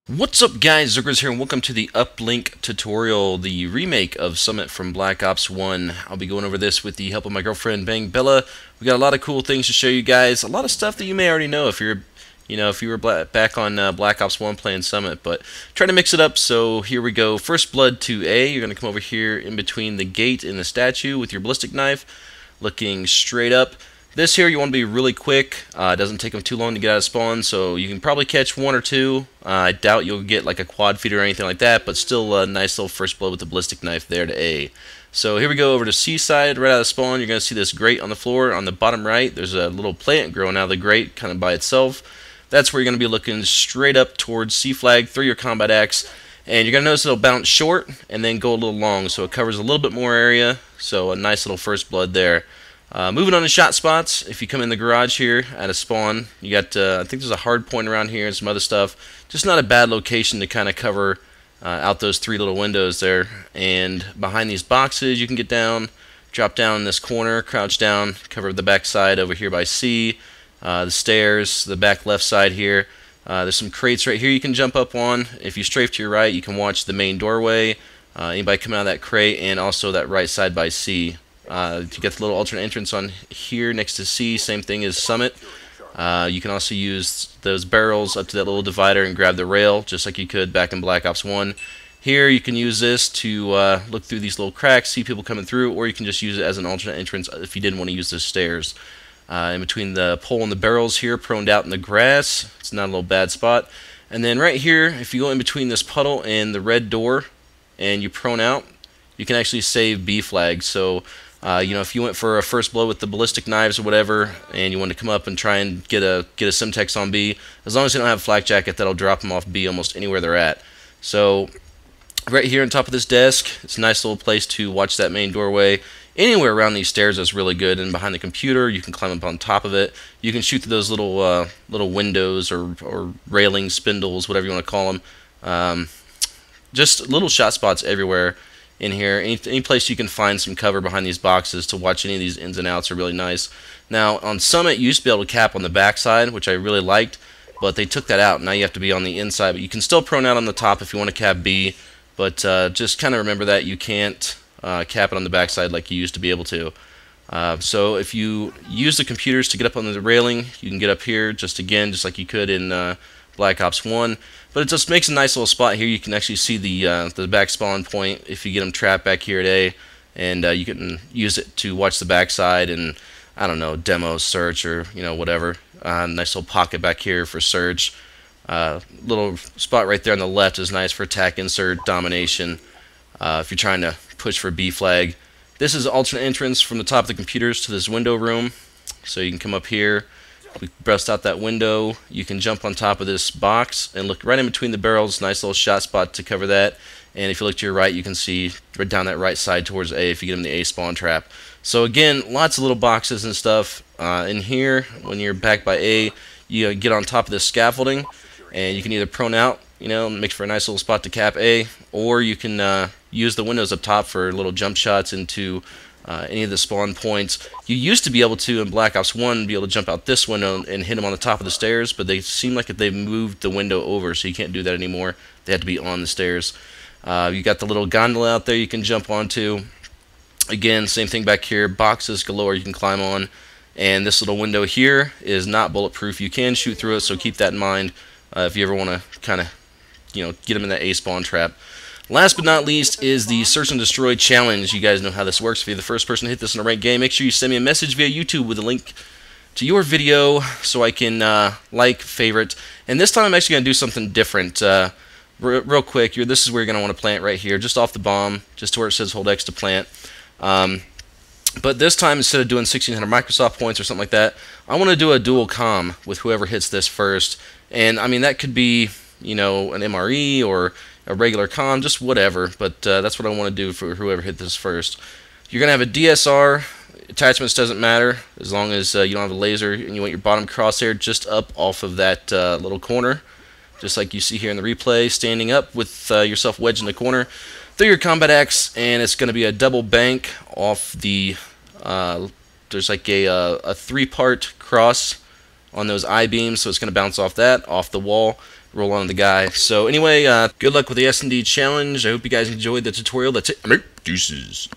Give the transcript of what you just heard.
What's up guys, zzirGrizz here and welcome to the Uplink tutorial, the remake of Summit from Black Ops 1. I'll be going over this with the help of my girlfriend Bang Bella. We got a lot of cool things to show you guys, a lot of stuff that you may already know if you're if you were back on Black Ops 1 playing Summit, but trying to mix it up. So here we go. First blood to A. You're going to come over here in between the gate and the statue with your ballistic knife, looking straight up. This here, you want to be really quick. It doesn't take them too long to get out of spawn, so you can probably catch one or two. I doubt you'll get like a quad feeder or anything like that, but still a nice little first blood with the ballistic knife there to A. So here we go over to C side, right out of spawn. You're going to see this grate on the floor. On the bottom right, there's a little plant growing out of the grate, kind of by itself. That's where you're going to be looking straight up towards C flag, through your combat axe. And you're going to notice it'll bounce short and then go a little long, so it covers a little bit more area. So a nice little first blood there. Moving on to shot spots, if you come in the garage here at a spawn, you got, I think there's a hard point around here and some other stuff. Just not a bad location to kind of cover out those three little windows there. And behind these boxes, you can get down, drop down in this corner, crouch down, cover the back side over here by C, the stairs, the back left side here. There's some crates right here you can jump up on. If you strafe to your right, you can watch the main doorway, anybody come out of that crate, and also that right side by C. You get the little alternate entrance on here next to C, same thing as Summit. You can also use those barrels up to that little divider and grab the rail, just like you could back in Black Ops 1. Here you can use this to look through these little cracks, see people coming through, or you can just use it as an alternate entrance if you didn't want to use the stairs. In between the pole and the barrels here, proned out in the grass, it's not a little bad spot. And then right here, if you go in between this puddle and the red door, and you prone out, you can actually save B flags. So if you went for a first blow with the ballistic knives or whatever, and you want to come up and try and get a Simtex on B, as long as they don't have a flak jacket, that'll drop them off B almost anywhere they're at. So right here on top of this desk, it's a nice little place to watch that main doorway. Anywhere around these stairs is really good, and behind the computer, you can climb up on top of it. You can shoot through those little windows or railing spindles, whatever you want to call them. Just little shot spots everywhere in here. Any place you can find some cover behind these boxes to watch any of these ins and outs are really nice. Now on Summit, you used to be able to cap on the back side, which I really liked, but they took that out. Now you have to be on the inside, but you can still prone out on the top if you want to cap B, but just kind of remember that you can't cap it on the back side like you used to be able to. So if you use the computers to get up on the railing, you can get up here just like you could in Black Ops 1, but it just makes a nice little spot here. You can actually see the back spawn point if you get them trapped back here at A, and you can use it to watch the backside and, I don't know, demo, search, or whatever. Nice little pocket back here for search. Little spot right there on the left is nice for attack, insert, domination. If you're trying to push for B flag. This is the alternate entrance from the top of the computers to this window room. So you can come up here. We bust out that window. You can jump on top of this box and look right in between the barrels. Nice little shot spot to cover that. And if you look to your right, you can see right down that right side towards A if you get in the A spawn trap. So again, lots of little boxes and stuff in here. When you're back by A, you get on top of this scaffolding, and you can either prone out, make for a nice little spot to cap A, or you can use the windows up top for little jump shots into any of the spawn points. You used to be able to, in Black Ops 1, be able to jump out this window and hit them on the top of the stairs, but they seem like they've moved the window over, so you can't do that anymore. They have to be on the stairs. You got the little gondola out there you can jump onto. Again, same thing back here. Boxes galore you can climb on. And this little window here is not bulletproof. You can shoot through it, so keep that in mind if you ever want to kind of, get them in that A spawn trap. Last but not least is the Search and Destroy Challenge. You guys know how this works. If you're the first person to hit this in a ranked game, make sure you send me a message via YouTube with a link to your video so I can like, favorite. And this time I'm actually going to do something different. Real quick, this is where you're going to want to plant right here, just off the bomb, just to where it says hold X to plant. But this time, instead of doing 1600 Microsoft points or something like that, I want to do a dual comm with whoever hits this first. And I mean, that could be, an MRE or a regular comm, just whatever, but that's what I want to do for whoever hit this first. You're going to have a DSR. Attachments doesn't matter as long as you don't have a laser, and you want your bottom crosshair just up off of that little corner, just like you see here in the replay, standing up with yourself wedged in the corner. Through your combat axe, and it's going to be a double bank off the, there's like a three-part cross on those I-beams, so it's going to bounce off that, off the wall. roll on the guy. So anyway, good luck with the SnD challenge. I hope you guys enjoyed the tutorial. That's it. Deuces.